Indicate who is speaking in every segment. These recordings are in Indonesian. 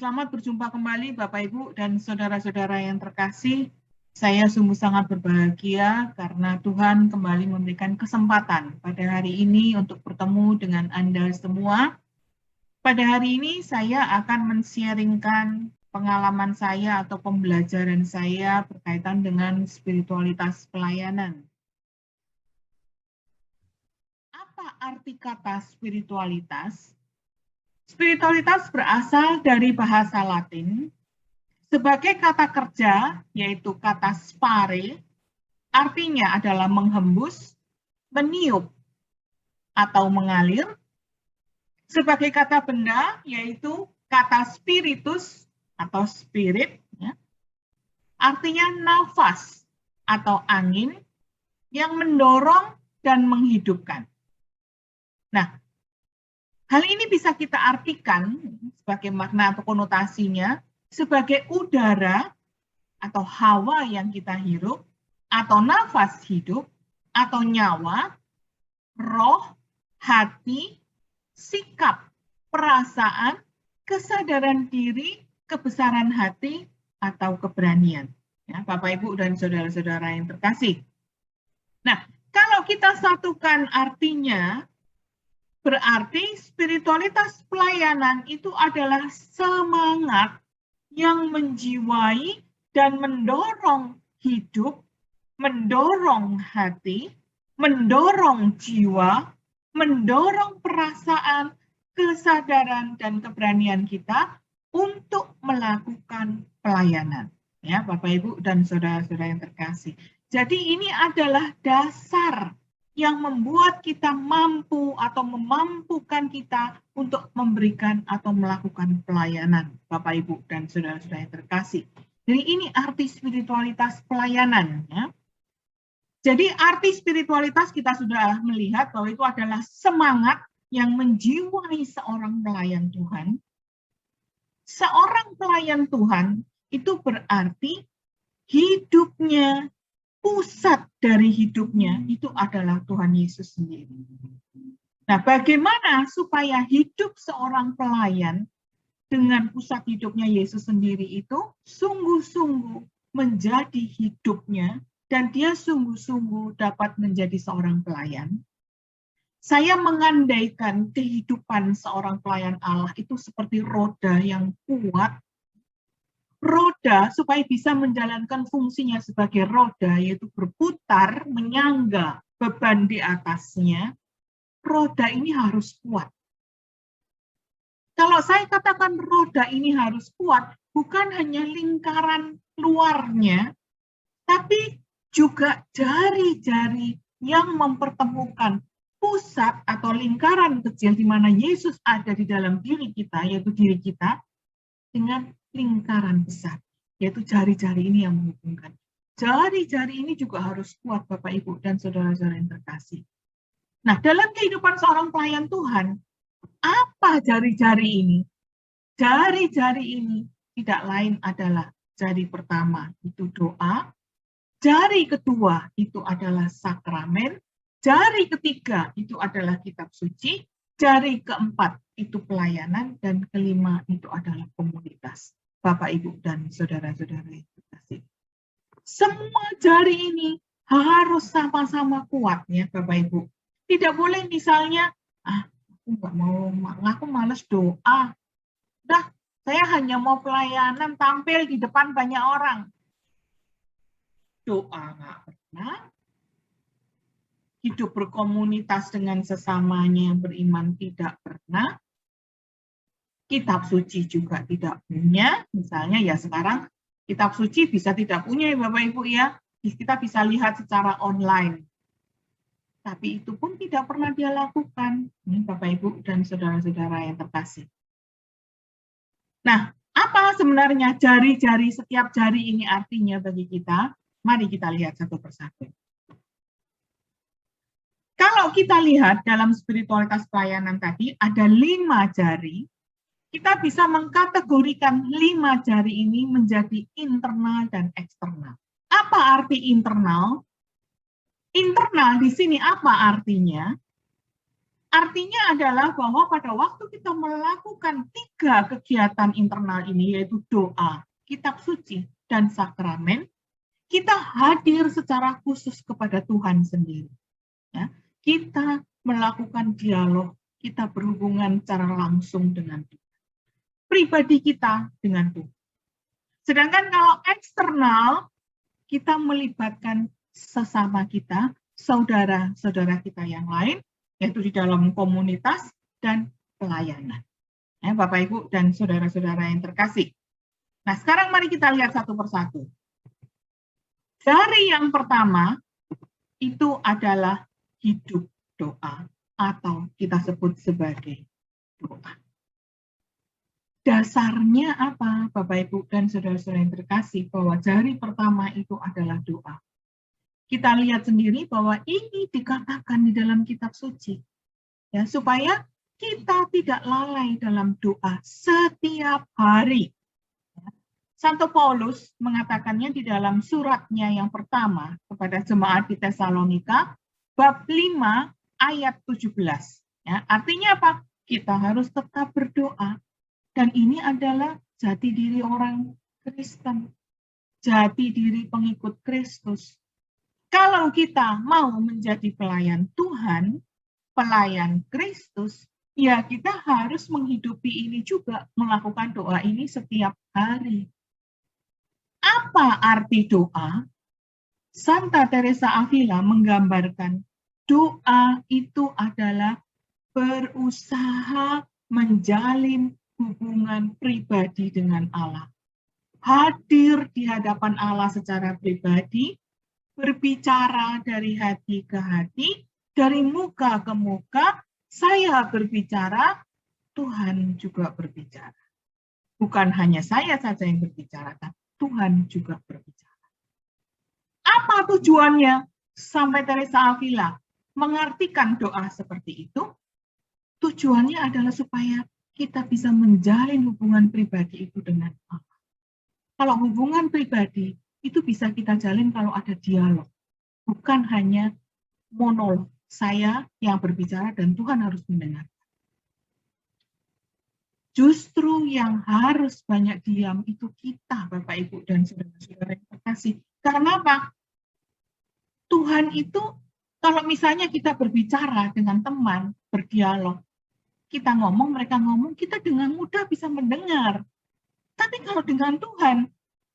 Speaker 1: Selamat berjumpa kembali Bapak Ibu dan saudara-saudara yang terkasih. Saya sungguh sangat berbahagia karena Tuhan kembali memberikan kesempatan pada hari ini untuk bertemu dengan Anda semua. Pada hari ini saya akan men-sharingkan pengalaman saya atau pembelajaran saya berkaitan dengan spiritualitas pelayanan. Apa arti kata spiritualitas? Spiritualitas berasal dari bahasa Latin sebagai kata kerja, yaitu kata spare, artinya adalah menghembus, meniup, atau mengalir. Sebagai kata benda, yaitu kata spiritus atau spirit, ya, artinya nafas atau angin yang mendorong dan menghidupkan. Nah, hal ini bisa kita artikan sebagai makna atau konotasinya sebagai udara atau hawa yang kita hirup, atau nafas hidup, atau nyawa, roh, hati, sikap, perasaan, kesadaran diri, kebesaran hati, atau keberanian. Ya, Bapak, Ibu, dan saudara-saudara yang terkasih. Nah, kalau kita satukan artinya, berarti spiritualitas pelayanan itu adalah semangat yang menjiwai dan mendorong hidup, mendorong hati, mendorong jiwa, mendorong perasaan, kesadaran, dan keberanian kita untuk melakukan pelayanan. Ya, Bapak, Ibu, dan saudara-saudara yang terkasih. Jadi ini adalah dasar yang membuat kita mampu atau memampukan kita untuk memberikan atau melakukan pelayanan, Bapak, Ibu, dan saudara-saudara yang terkasih. Jadi ini arti spiritualitas pelayanan. Ya. Jadi arti spiritualitas kita sudah melihat bahwa itu adalah semangat yang menjiwai seorang pelayan Tuhan. Seorang pelayan Tuhan itu berarti hidupnya, pusat dari hidupnya itu adalah Tuhan Yesus sendiri. Nah, bagaimana supaya hidup seorang pelayan dengan pusat hidupnya Yesus sendiri itu sungguh-sungguh menjadi hidupnya dan dia sungguh-sungguh dapat menjadi seorang pelayan? Saya mengandaikan kehidupan seorang pelayan Allah itu seperti roda yang kuat. Roda supaya bisa menjalankan fungsinya sebagai roda, yaitu berputar, menyangga beban di atasnya, roda ini harus kuat. Kalau saya katakan roda ini harus kuat, bukan hanya lingkaran luarnya, tapi juga jari-jari yang mempertemukan pusat atau lingkaran kecil di mana Yesus ada di dalam diri kita, yaitu diri kita, dengan lingkaran besar, yaitu jari-jari ini yang menghubungkan. Jari-jari ini juga harus kuat, Bapak, Ibu, dan saudara-saudara yang terkasih. Nah, dalam kehidupan seorang pelayan Tuhan, apa jari-jari ini? Jari-jari ini tidak lain adalah jari pertama, itu doa. Jari kedua, itu adalah sakramen. Jari ketiga, itu adalah kitab suci. Jari keempat, itu pelayanan. Dan kelima, itu adalah komunitas. Bapak, Ibu, dan saudara-saudara yang terkasih. Semua jari ini harus sama-sama kuat, ya Bapak, Ibu. Tidak boleh misalnya, aku nggak mau, aku males doa. Udah, saya hanya mau pelayanan tampil di depan banyak orang. Doa nggak pernah. Hidup berkomunitas dengan sesamanya yang beriman tidak pernah. Kitab suci juga tidak punya. Misalnya ya sekarang kitab suci bisa tidak punya ya Bapak Ibu ya. Kita bisa lihat secara online. Tapi itu pun tidak pernah dia lakukan. Ini Bapak Ibu dan saudara-saudara yang terkasih. Nah, apa sebenarnya jari-jari setiap jari ini artinya bagi kita? Mari kita lihat satu persatu. Kalau kita lihat dalam spiritualitas pelayanan tadi, ada 5 jari. Kita bisa mengkategorikan 5 jari ini menjadi internal dan eksternal. Apa arti internal? Internal di sini apa artinya? Artinya adalah bahwa pada waktu kita melakukan 3 kegiatan internal ini, yaitu doa, kitab suci, dan sakramen, kita hadir secara khusus kepada Tuhan sendiri. Ya, kita melakukan dialog, kita berhubungan secara langsung dengan Tuhan. Pribadi kita dengan Tuhan. Sedangkan kalau eksternal, kita melibatkan sesama kita, saudara-saudara kita yang lain, yaitu di dalam komunitas dan pelayanan. Ya, Bapak, Ibu, dan saudara-saudara yang terkasih. Nah, sekarang mari kita lihat satu persatu. Dari yang pertama, itu adalah hidup doa, atau kita sebut sebagai doa. Dasarnya apa, Bapak, Ibu, dan saudara-saudara yang terkasih, bahwa jari pertama itu adalah doa. Kita lihat sendiri bahwa ini dikatakan di dalam kitab suci, ya, supaya kita tidak lalai dalam doa setiap hari. Santo Paulus mengatakannya di dalam suratnya yang pertama kepada jemaat di Tesalonika, bab 5 ayat 17. Ya, artinya apa? Kita harus tetap berdoa. Dan ini adalah jati diri orang Kristen, jati diri pengikut Kristus. Kalau kita mau menjadi pelayan Tuhan, pelayan Kristus, ya kita harus menghidupi ini juga, melakukan doa ini setiap hari. Apa arti doa? Santa Teresa Avila menggambarkan doa itu adalah berusaha menjalin hubungan pribadi dengan Allah. Hadir di hadapan Allah secara pribadi, berbicara dari hati ke hati, dari muka ke muka, saya berbicara, Tuhan juga berbicara. Bukan hanya saya saja yang berbicara, tapi Tuhan juga berbicara. Apa tujuannya? Sampai Teresa Avila mengartikan doa seperti itu. Tujuannya adalah supaya kita bisa menjalin hubungan pribadi itu dengan Allah. Kalau hubungan pribadi itu bisa kita jalin kalau ada dialog. Bukan hanya monolog, saya yang berbicara dan Tuhan harus mendengar. Justru yang harus banyak diam itu kita, Bapak, Ibu, dan saudara-saudara yang terkasih. Karena apa? Tuhan itu, kalau misalnya kita berbicara dengan teman, berdialog, kita ngomong, mereka ngomong, kita dengan mudah bisa mendengar. Tapi kalau dengan Tuhan,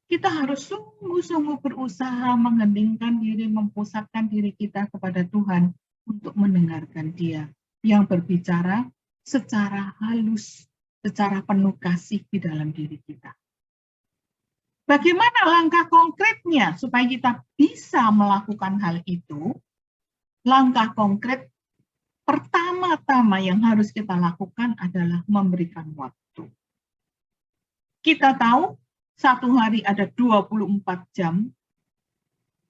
Speaker 1: kita harus sungguh-sungguh berusaha mengheningkan diri, mempusatkan diri kita kepada Tuhan untuk mendengarkan Dia yang berbicara secara halus, secara penuh kasih di dalam diri kita. Bagaimana langkah konkretnya supaya kita bisa melakukan hal itu? Langkah konkret pertama-tama yang harus kita lakukan adalah memberikan waktu. Kita tahu satu hari ada 24 jam,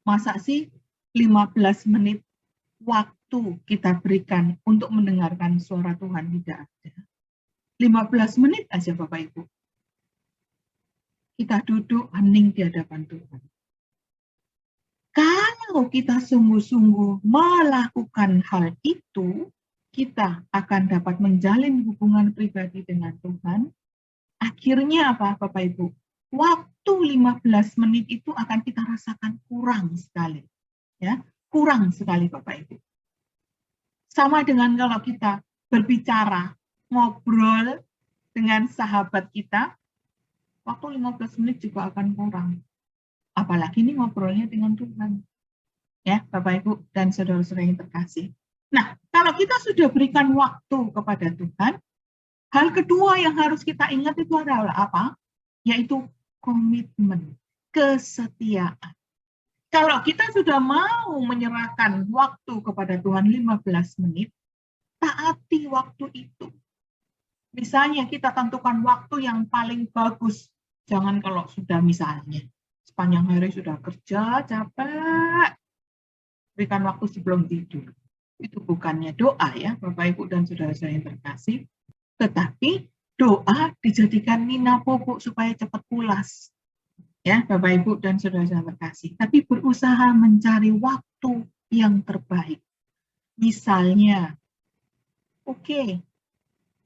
Speaker 1: masa sih 15 menit waktu kita berikan untuk mendengarkan suara Tuhan? Tidak ada. 15 menit aja, Bapak, Ibu. Kita duduk hening di hadapan Tuhan. Kalau kita sungguh-sungguh melakukan hal itu, kita akan dapat menjalin hubungan pribadi dengan Tuhan. Akhirnya apa, Bapak, Ibu? Waktu 15 menit itu akan kita rasakan kurang sekali. Ya, kurang sekali, Bapak, Ibu. Sama dengan kalau kita berbicara, ngobrol dengan sahabat kita, waktu 15 menit juga akan kurang. Apalagi ini ngobrolnya dengan Tuhan. Ya, Bapak, Ibu, dan saudara-saudara yang terkasih. Nah, kalau kita sudah berikan waktu kepada Tuhan, hal kedua yang harus kita ingat itu adalah apa? Yaitu komitmen, kesetiaan. Kalau kita sudah mau menyerahkan waktu kepada Tuhan 15 menit, taati waktu itu. Misalnya kita tentukan waktu yang paling bagus. Jangan kalau sudah misalnya sepanjang hari sudah kerja, capek, berikan waktu sebelum tidur. Itu bukannya doa ya, Bapak, Ibu, dan saudara-saudara yang terkasih. Tetapi doa dijadikan nina pupuk supaya cepat pulas. Ya, Bapak, Ibu, dan saudara-saudara terkasih. Tapi berusaha mencari waktu yang terbaik. Misalnya, Oke,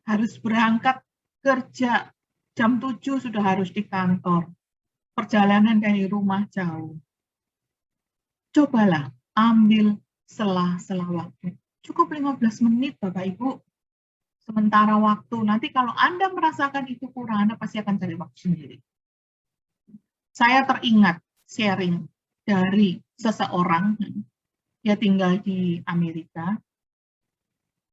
Speaker 1: harus berangkat kerja, jam 7 sudah harus di kantor. Perjalanan dari rumah jauh. Cobalah ambil sela-sela waktu. Cukup 15 menit Bapak Ibu. Sementara waktu, nanti kalau Anda merasakan itu kurang, Anda pasti akan cari waktu sendiri. Saya teringat sharing dari seseorang, dia tinggal di Amerika.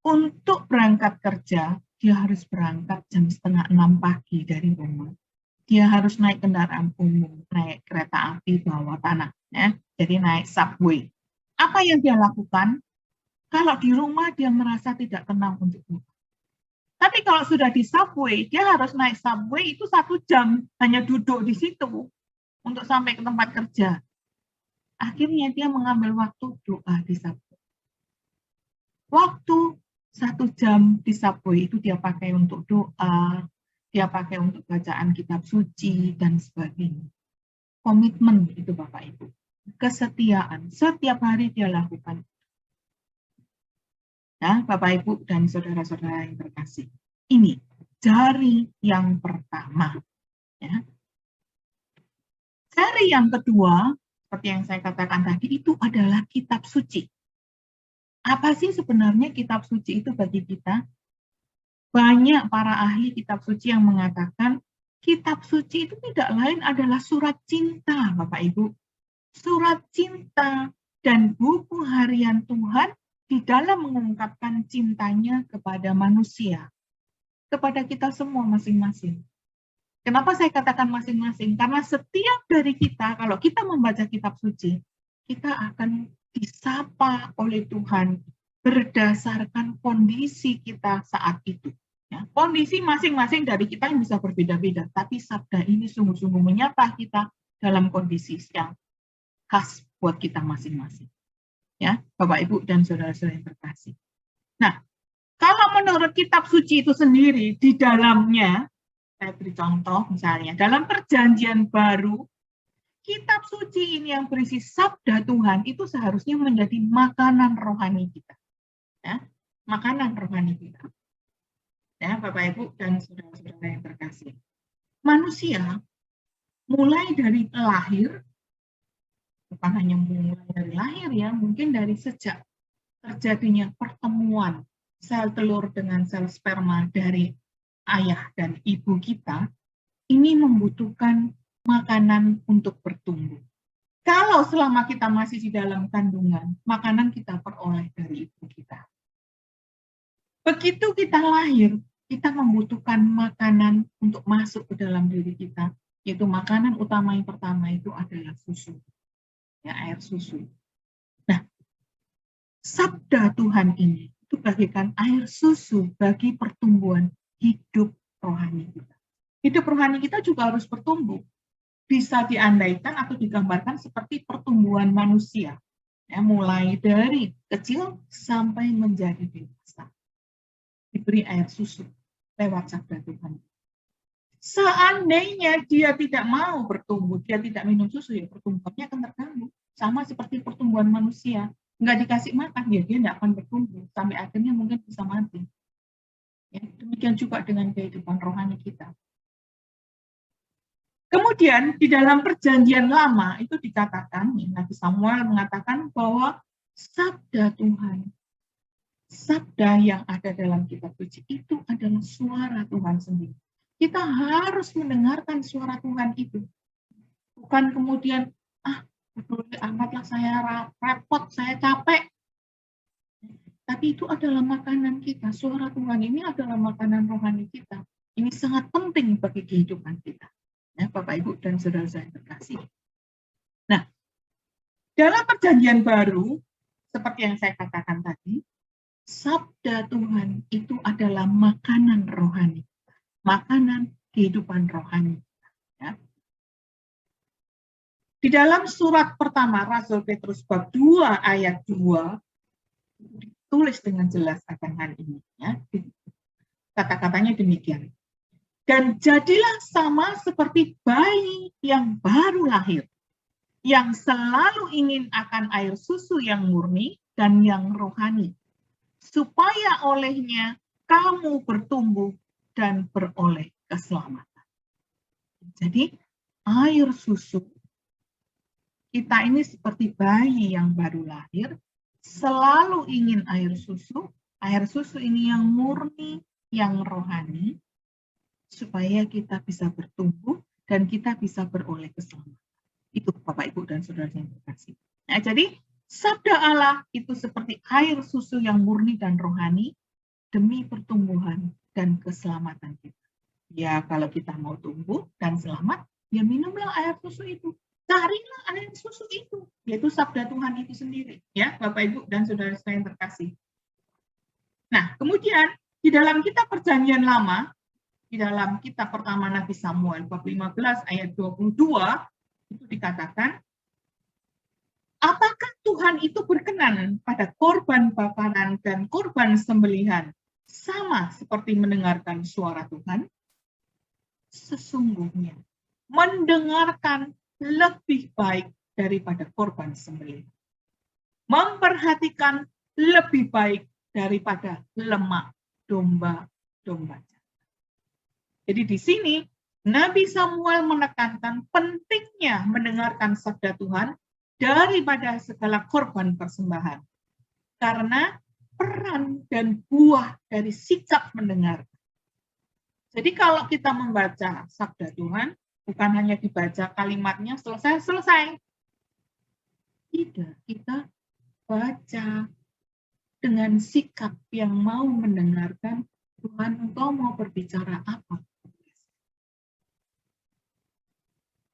Speaker 1: Untuk berangkat kerja, dia harus berangkat jam 5:30 pagi dari rumah. Dia harus naik kendaraan umum, naik kereta api bawah tanah, ya. Jadi naik subway. Apa yang dia lakukan? Kalau di rumah dia merasa tidak tenang untuk itu. Tapi kalau sudah di subway, dia harus naik subway itu 1 jam, hanya duduk di situ untuk sampai ke tempat kerja. Akhirnya dia mengambil waktu doa di subway. Waktu 1 jam di subway itu dia pakai untuk doa, dia pakai untuk bacaan kitab suci, dan sebagainya. Komitmen itu Bapak Ibu. Kesetiaan, setiap hari dia lakukan. Ya, Bapak Ibu dan saudara-saudara yang terkasih. Ini jari yang pertama. Ya. Jari yang kedua, seperti yang saya katakan tadi, itu adalah kitab suci. Apa sih sebenarnya kitab suci itu bagi kita? Banyak para ahli kitab suci yang mengatakan kitab suci itu tidak lain adalah surat cinta, Bapak Ibu. Surat cinta dan buku harian Tuhan di dalam mengungkapkan cintanya kepada manusia, kepada kita semua masing-masing. Kenapa saya katakan masing-masing? Karena setiap dari kita, kalau kita membaca kitab suci, kita akan disapa oleh Tuhan berdasarkan kondisi kita saat itu. Ya, kondisi masing-masing dari kita yang bisa berbeda-beda, tapi sabda ini sungguh-sungguh menyapa kita dalam kondisi yang khas buat kita masing-masing. Ya, Bapak, Ibu, dan saudara-saudara yang terkasih. Nah, kalau menurut kitab suci itu sendiri, di dalamnya, saya beri contoh misalnya, dalam perjanjian baru, kitab suci ini yang berisi sabda Tuhan itu seharusnya menjadi makanan rohani kita. Ya, makanan rohani kita. Ya, Bapak, Ibu, dan saudara-saudara yang terkasih. Manusia, mulai dari lahir, bukan hanya mulai dari lahir ya, mungkin dari sejak terjadinya pertemuan sel telur dengan sel sperma dari ayah dan ibu kita, ini membutuhkan makanan untuk bertumbuh. Kalau selama kita masih di dalam kandungan, makanan kita peroleh dari ibu kita. Begitu kita lahir, kita membutuhkan makanan untuk masuk ke dalam diri kita, yaitu makanan utama yang pertama itu adalah susu, ya, air susu. Nah, sabda Tuhan ini itu bagaikan air susu bagi pertumbuhan hidup rohani kita. Hidup rohani kita juga harus bertumbuh. Bisa diandaikan atau digambarkan seperti pertumbuhan manusia, ya, mulai dari kecil sampai menjadi dewasa. Diberi air susu lewat sabda Tuhan. Seandainya dia tidak mau bertumbuh, dia tidak minum susu, ya pertumbuhannya akan terganggu. Sama seperti pertumbuhan manusia. Nggak dikasih makan, ya dia tidak akan bertumbuh. Sampai akhirnya mungkin bisa mati. Ya, demikian juga dengan kehidupan rohani kita. Kemudian di dalam perjanjian lama itu dikatakan, Nabi Samuel mengatakan bahwa sabda Tuhan, sabda yang ada dalam kitab suci itu adalah suara Tuhan sendiri. Kita harus mendengarkan suara Tuhan itu. Bukan kemudian, peduli amatlah saya repot, saya capek. Tapi itu adalah makanan kita. Suara Tuhan ini adalah makanan rohani kita. Ini sangat penting bagi kehidupan kita. Ya, Bapak, Ibu, dan saudara saya terkasih. Nah, dalam perjanjian baru, seperti yang saya katakan tadi, sabda Tuhan itu adalah makanan rohani. Makanan kehidupan rohani. Ya. Di dalam surat pertama Rasul Petrus bab 2 ayat 2 ditulis dengan jelas akan hal ini. Ya. Kata-katanya demikian. Dan jadilah sama seperti bayi yang baru lahir, yang selalu ingin akan air susu yang murni dan yang rohani, supaya olehnya kamu bertumbuh dan beroleh keselamatan. Jadi, air susu, kita ini seperti bayi yang baru lahir, selalu ingin air susu ini yang murni, yang rohani, supaya kita bisa bertumbuh dan kita bisa beroleh keselamatan. Itu Bapak, Ibu, dan saudara yang terkasih. Nah, jadi sabda Allah itu seperti air susu yang murni dan rohani demi pertumbuhan dan keselamatan kita. Ya, kalau kita mau tumbuh dan selamat, ya minumlah air susu itu. Carilah air susu itu, yaitu sabda Tuhan itu sendiri. Ya, Bapak, Ibu, dan saudara yang terkasih. Nah, kemudian di dalam kitab Perjanjian Lama, di dalam kitab pertama Nabi Samuel bab 15 ayat 22 itu dikatakan, apakah Tuhan itu berkenan pada korban bakaran dan korban sembelihan sama seperti mendengarkan suara Tuhan? Sesungguhnya mendengarkan lebih baik daripada korban sembelihan. Memperhatikan lebih baik daripada lemak domba-domba. Jadi di sini Nabi Samuel menekankan pentingnya mendengarkan sabda Tuhan daripada segala korban persembahan. Karena peran dan buah dari sikap mendengar. Jadi kalau kita membaca sabda Tuhan, bukan hanya dibaca kalimatnya selesai. Tidak, kita baca dengan sikap yang mau mendengarkan Tuhan, engkau mau berbicara apa.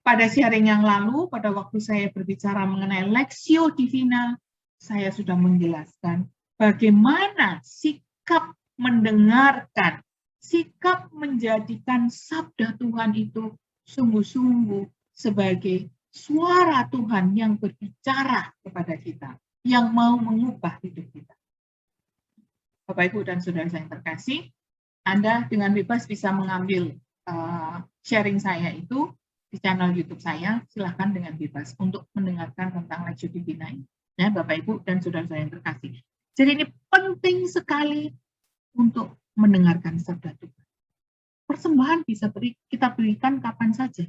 Speaker 1: Pada sharing yang lalu, pada waktu saya berbicara mengenai Lectio Divina, saya sudah menjelaskan bagaimana sikap mendengarkan, sikap menjadikan sabda Tuhan itu sungguh-sungguh sebagai suara Tuhan yang berbicara kepada kita, yang mau mengubah hidup kita. Bapak, Ibu, dan saudara yang terkasih, Anda dengan bebas bisa mengambil sharing saya itu di channel YouTube saya, silahkan dengan bebas untuk mendengarkan tentang Lectio Divina ini. Ya, Bapak, Ibu, dan saudara yang terkasih. Jadi ini penting sekali untuk mendengarkan sabda Tuhan. Persembahan bisa kita berikan kapan saja.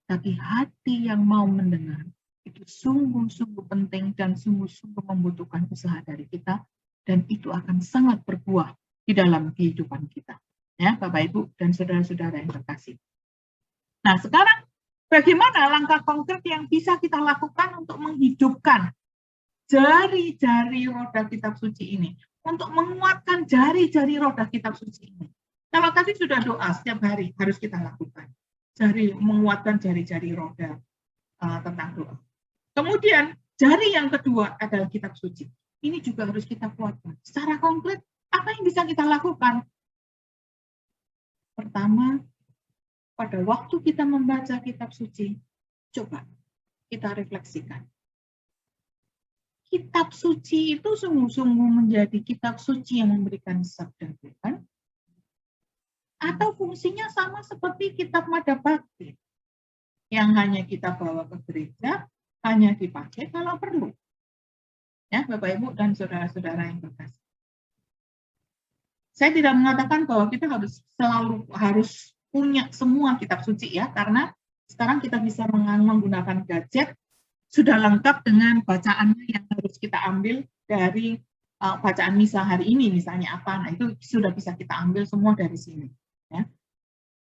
Speaker 1: Tapi hati yang mau mendengar itu sungguh-sungguh penting dan sungguh-sungguh membutuhkan usaha dari kita, dan itu akan sangat berbuah di dalam kehidupan kita. Ya, Bapak, Ibu, dan saudara-saudara yang terkasih. Nah, sekarang bagaimana langkah konkret yang bisa kita lakukan untuk menghidupkan jari-jari roda kitab suci ini, untuk menguatkan jari-jari roda kitab suci ini? Kalau tadi sudah doa setiap hari harus kita lakukan, menguatkan jari-jari roda tentang doa. Kemudian jari yang kedua adalah kitab suci. Ini juga harus kita kuatkan. Secara konkret, apa yang bisa kita lakukan? Pertama, pada waktu kita membaca kitab suci, coba kita refleksikan. Kitab suci itu sungguh-sungguh menjadi kitab suci yang memberikan sabda Tuhan, atau fungsinya sama seperti kitab Madabakti, yang hanya kita bawa ke gereja, hanya dipakai kalau perlu. Ya, Bapak, Ibu, dan saudara-saudara yang terkasih. Saya tidak mengatakan bahwa kita harus punya semua kitab suci, ya, karena sekarang kita bisa menggunakan gadget, sudah lengkap dengan bacaannya yang harus kita ambil dari bacaan misa hari ini, misalnya apa, nah itu sudah bisa kita ambil semua dari sini. Ya.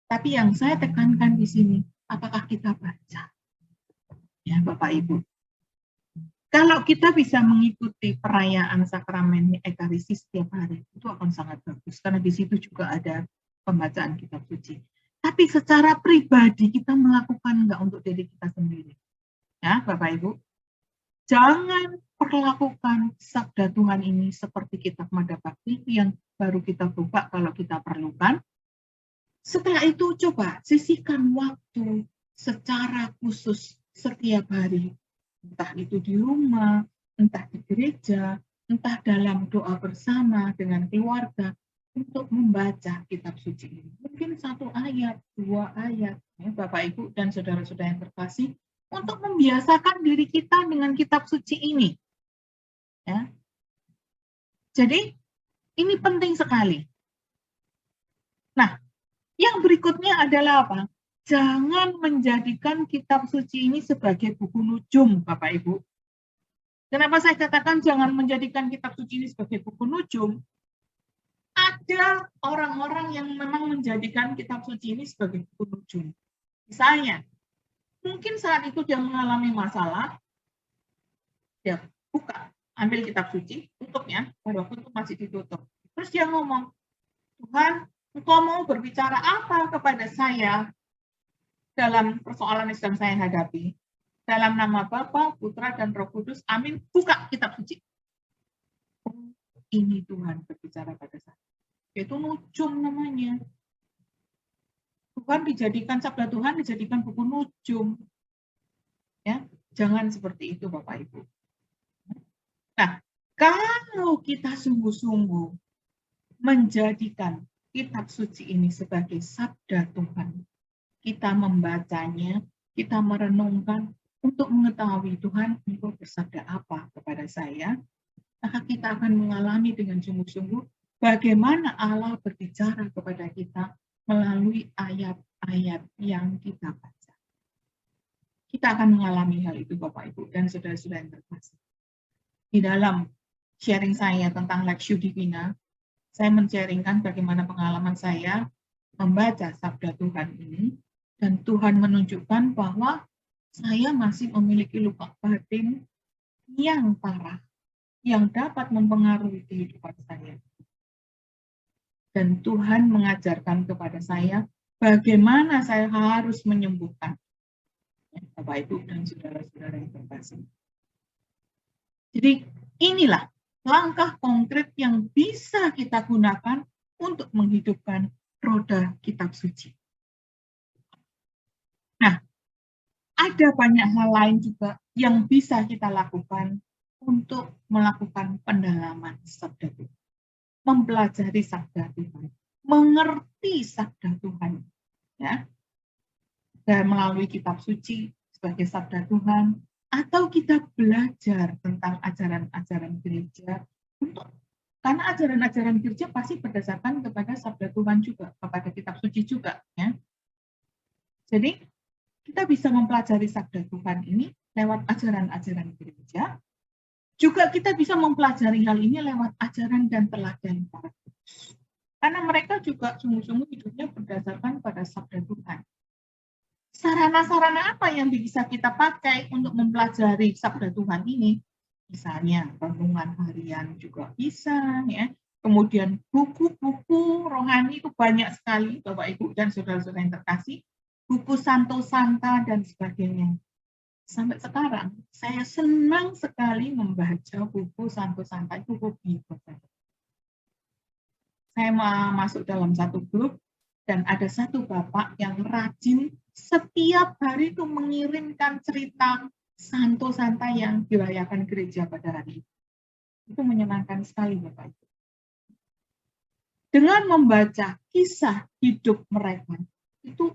Speaker 1: Tapi yang saya tekankan di sini, apakah kita baca? Ya, Bapak, Ibu. Kalau kita bisa mengikuti perayaan sakramen Ekaristi setiap hari, itu akan sangat bagus, karena di situ juga ada pembacaan kitab suci. Tapi secara pribadi kita melakukan enggak untuk diri kita sendiri. Ya, Bapak, Ibu. Jangan perlakukan sabda Tuhan ini seperti kitab Madabakti yang baru kita buka kalau kita perlukan. Setelah itu coba sisihkan waktu secara khusus setiap hari. Entah itu di rumah, entah di gereja, entah dalam doa bersama dengan keluarga, untuk membaca kitab suci ini. Mungkin 1 ayat, 2 ayat, ya, Bapak, Ibu, dan saudara-saudara yang terkasih, untuk membiasakan diri kita dengan kitab suci ini. Ya. Jadi ini penting sekali. Nah, yang berikutnya adalah apa? Jangan menjadikan kitab suci ini sebagai buku nujum, Bapak Ibu. Kenapa saya katakan jangan menjadikan kitab suci ini sebagai buku nujum? Ada orang-orang yang memang menjadikan kitab suci ini sebagai buku nujum. Misalnya, mungkin saat itu dia mengalami masalah, dia buka, ambil kitab suci, tutupnya, pada waktu itu masih ditutup. Terus dia ngomong, Tuhan, Engkau mau berbicara apa kepada saya dalam persoalan yang sedang saya hadapi? Dalam nama Bapa, Putra, dan Roh Kudus, amin. Buka kitab suci. Oh, ini Tuhan berbicara pada saya. Itu nujum namanya. Tuhan dijadikan, sabda Tuhan dijadikan buku nujum. Ya, jangan seperti itu Bapak Ibu. Nah, kalau kita sungguh-sungguh menjadikan kitab suci ini sebagai sabda Tuhan, kita membacanya, kita merenungkan untuk mengetahui Tuhan Engkau bersabda apa kepada saya, maka kita akan mengalami dengan sungguh-sungguh bagaimana Allah berbicara kepada kita melalui ayat-ayat yang kita baca. Kita akan mengalami hal itu Bapak Ibu dan saudara-saudara yang terkasih. Di dalam sharing saya tentang Lexio Divina, saya men-sharingkan bagaimana pengalaman saya membaca sabda Tuhan ini, dan Tuhan menunjukkan bahwa saya masih memiliki luka batin yang parah, yang dapat mempengaruhi kehidupan saya. Dan Tuhan mengajarkan kepada saya bagaimana saya harus menyembuhkan. Bapak, Ibu, dan saudara-saudara yang terkasih. Jadi inilah langkah konkret yang bisa kita gunakan untuk menghidupkan roda kitab suci. Nah, ada banyak hal lain juga yang bisa kita lakukan untuk melakukan pendalaman sabda Tuhan. Mempelajari sabda Tuhan, mengerti sabda Tuhan, ya, dan melalui kitab suci sebagai sabda Tuhan, atau kita belajar tentang ajaran-ajaran gereja, karena ajaran-ajaran gereja pasti berdasarkan kepada sabda Tuhan juga, kepada kitab suci juga, ya. Jadi kita bisa mempelajari sabda Tuhan ini lewat ajaran-ajaran gereja. Juga kita bisa mempelajari hal ini lewat ajaran dan teladan para kudus. Karena mereka juga sungguh-sungguh hidupnya berdasarkan pada sabda Tuhan. Sarana-sarana apa yang bisa kita pakai untuk mempelajari sabda Tuhan ini? Misalnya renungan harian juga bisa, ya. Kemudian buku-buku rohani itu banyak sekali, Bapak Ibu dan saudara-saudara yang terkasih. Buku Santo Santa dan sebagainya. Sampai sekarang, saya senang sekali membaca buku Santo Santa, buku Bible. Saya masuk dalam satu grup, dan ada satu bapak yang rajin setiap hari itu mengirimkan cerita Santo Santa yang dirayakan gereja pada hari itu. Itu menyenangkan sekali, Bapak Ibu. Dengan membaca kisah hidup mereka, itu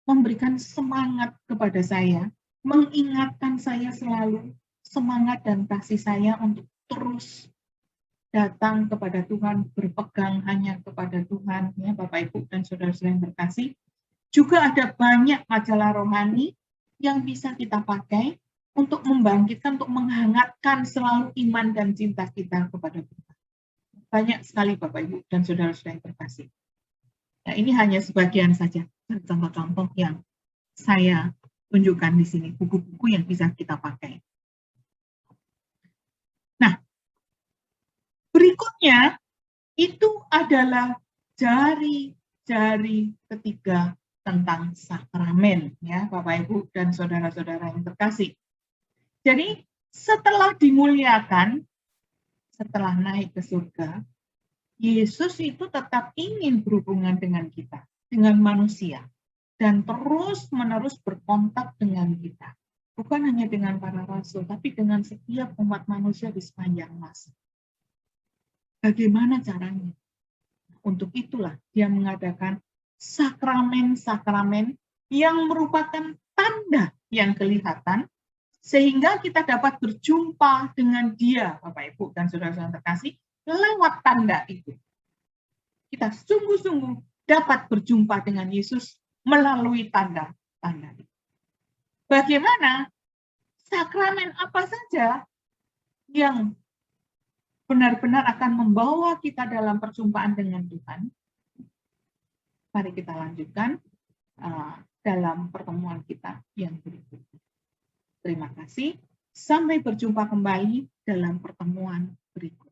Speaker 1: memberikan semangat kepada saya, mengingatkan saya selalu semangat dan kasih saya untuk terus datang kepada Tuhan, berpegang hanya kepada Tuhan, ya Bapak Ibu dan saudara-saudara yang terkasih. Juga ada banyak majalah rohani yang bisa kita pakai untuk membangkitkan, untuk menghangatkan selalu iman dan cinta kita kepada Tuhan. Banyak sekali Bapak Ibu dan saudara-saudara yang terkasih. Nah, ini hanya sebagian saja contoh-contoh yang saya tunjukkan di sini, buku-buku yang bisa kita pakai. Nah, berikutnya itu adalah jari-jari ketiga tentang sakramen, ya Bapak Ibu dan saudara-saudara yang terkasih. Jadi setelah dimuliakan, setelah naik ke surga, Yesus itu tetap ingin berhubungan dengan kita, dengan manusia, dan terus-menerus berkontak dengan kita. Bukan hanya dengan para rasul, tapi dengan setiap umat manusia di sepanjang masa. Bagaimana caranya? Untuk itulah dia mengadakan sakramen-sakramen yang merupakan tanda yang kelihatan sehingga kita dapat berjumpa dengan Dia, Bapak Ibu dan saudara-saudara terkasih, lewat tanda itu. Kita sungguh-sungguh dapat berjumpa dengan Yesus melalui tanda-tanda itu. Bagaimana? Sakramen apa saja yang benar-benar akan membawa kita dalam perjumpaan dengan Tuhan? Mari kita lanjutkan dalam pertemuan kita yang berikutnya. Terima kasih. Sampai berjumpa kembali dalam pertemuan berikutnya.